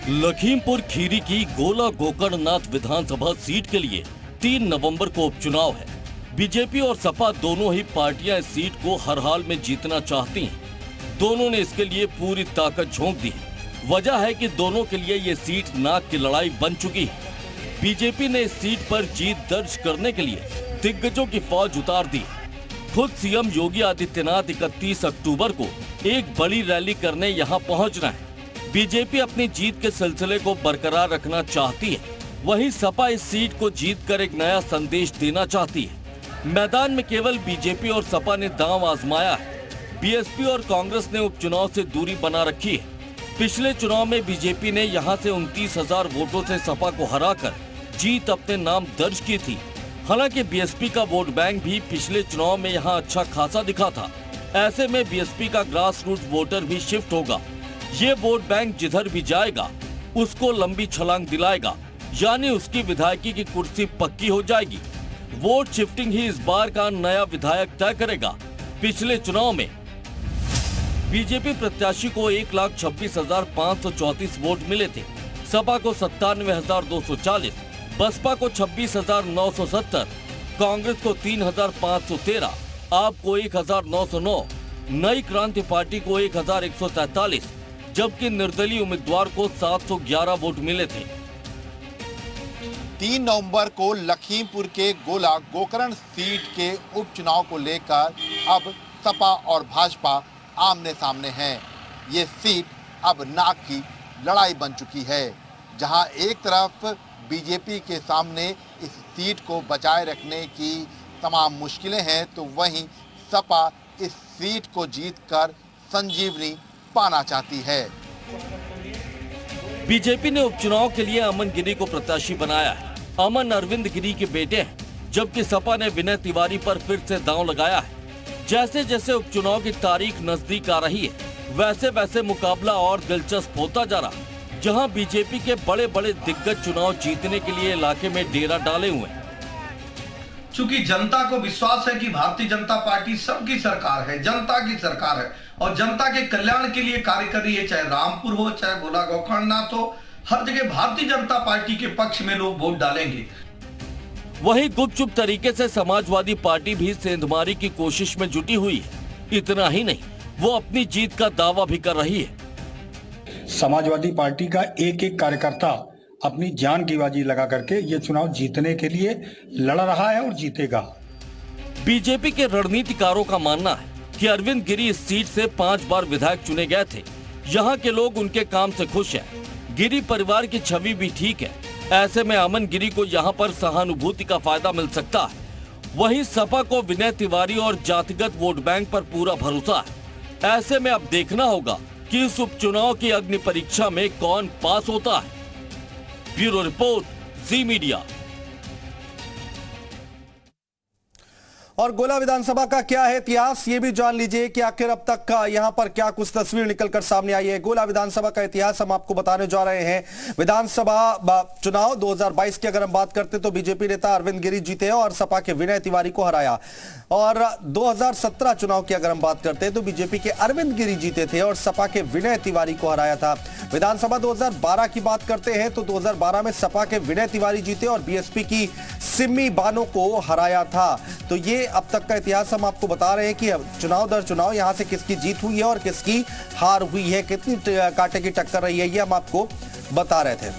लखीमपुर खीरी की गोला गोकर्णनाथ विधानसभा सीट के लिए 3 नवंबर को उपचुनाव है। बीजेपी और सपा दोनों ही पार्टियां इस सीट को हर हाल में जीतना चाहती हैं। दोनों ने इसके लिए पूरी ताकत झोंक दी है। वजह है कि दोनों के लिए ये सीट नाक की लड़ाई बन चुकी है। बीजेपी ने इस सीट पर जीत दर्ज करने के लिए दिग्गजों की फौज उतार दी। खुद सीएम योगी आदित्यनाथ 31 अक्टूबर को एक बड़ी रैली करने यहाँ पहुँचना है। बीजेपी अपनी जीत के सिलसिले को बरकरार रखना चाहती है, वहीं सपा इस सीट को जीतकर एक नया संदेश देना चाहती है। मैदान में केवल बीजेपी और सपा ने दांव आजमाया है। बीएसपी और कांग्रेस ने उपचुनाव से दूरी बना रखी है। पिछले चुनाव में बीजेपी ने यहां से 29,000 वोटों से सपा को हराकर जीत अपने नाम दर्ज की थी। हालांकि बीएसपी का वोट बैंक भी पिछले चुनाव में यहां अच्छा खासा दिखा था। ऐसे में बीएसपी का ग्रास रूट वोटर भी शिफ्ट होगा। ये वोट बैंक जिधर भी जाएगा उसको लंबी छलांग दिलाएगा, यानी उसकी विधायकी की कुर्सी पक्की हो जाएगी। वोट शिफ्टिंग ही इस बार का नया विधायक तय करेगा। पिछले चुनाव में बीजेपी प्रत्याशी को 1,26,534 वोट मिले थे, सपा को 97,240, बसपा को 26,970, कांग्रेस को 3,513, आप को 1,909, नई क्रांति पार्टी को 1,143, जबकि निर्दलीय उम्मीदवार को 711 वोट मिले थे। 3 नवंबर को लखीमपुर के गोला गोकर्ण सीट के उपचुनाव को लेकर अब सपा और भाजपा आमने सामने हैं। ये सीट अब नाक की लड़ाई बन चुकी है, जहां एक तरफ बीजेपी के सामने इस सीट को बचाए रखने की तमाम मुश्किलें हैं, तो वहीं सपा इस सीट को जीतकर संजीवनी पाना चाहती है। बीजेपी ने उपचुनाव के लिए अमन गिरी को प्रत्याशी बनाया है। अमन अरविंद गिरी के बेटे हैं, जबकि सपा ने विनय तिवारी पर फिर से दांव लगाया है। जैसे जैसे उपचुनाव की तारीख नजदीक आ रही है, वैसे वैसे मुकाबला और दिलचस्प होता जा रहा है। जहां बीजेपी के बड़े बड़े दिग्गज चुनाव जीतने के लिए इलाके में डेरा डाले हुए हैं। चूंकि जनता को विश्वास है कि भारतीय जनता पार्टी सबकी सरकार है, जनता की सरकार है और जनता के कल्याण के लिए कार्य कर रही है। चाहे रामपुर हो, चाहे गोला गोकर्णनाथ हो, हर जगह भारतीय जनता पार्टी के पक्ष में लोग वोट डालेंगे। वहीं गुपचुप तरीके से समाजवादी पार्टी भी सेंधमारी की कोशिश में जुटी हुई है। इतना ही नहीं, वो अपनी जीत का दावा भी कर रही है। समाजवादी पार्टी का एक एक कार्यकर्ता अपनी जान की बाजी लगा करके ये चुनाव जीतने के लिए लड़ रहा है और जीतेगा। बीजेपी के रणनीतिकारों का मानना है कि अरविंद गिरी इस सीट से 5 बार विधायक चुने गए थे। यहाँ के लोग उनके काम से खुश हैं। गिरी परिवार की छवि भी ठीक है। ऐसे में अमन गिरी को यहाँ पर सहानुभूति का फायदा मिल सकता है। वहीं सपा को विनय तिवारी और जातिगत वोट बैंक पर पूरा भरोसा है। ऐसे में अब देखना होगा कि इस उपचुनाव की अग्नि परीक्षा में कौन पास होता है। ब्यूरो रिपोर्ट, जी मीडिया। और गोला विधानसभा का क्या है इतिहास, ये भी जान लीजिए कि आखिर अब तक का यहां पर क्या कुछ तस्वीर निकलकर सामने आई है। गोला विधानसभा का इतिहास हम आपको बताने जा रहे हैं। विधानसभा चुनाव 2022 की अगर हम बात करते तो बीजेपी नेता अरविंद गिरी जीते और सपा के विनय तिवारी को हराया। और 2017 चुनाव की अगर हम बात करते हैं तो बीजेपी के अरविंद गिरी जीते थे और सपा के विनय तिवारी को हराया था। विधानसभा 2012 की बात करते हैं तो 2012 में सपा के विनय तिवारी जीते और बीएसपी की सिम्मी बानो को हराया था। तो ये अब तक का इतिहास हम आपको बता रहे हैं कि चुनाव दर चुनाव यहां से किसकी जीत हुई है और किसकी हार हुई है, कितनी कांटे की टक्कर रही है, ये हम आपको बता रहे थे।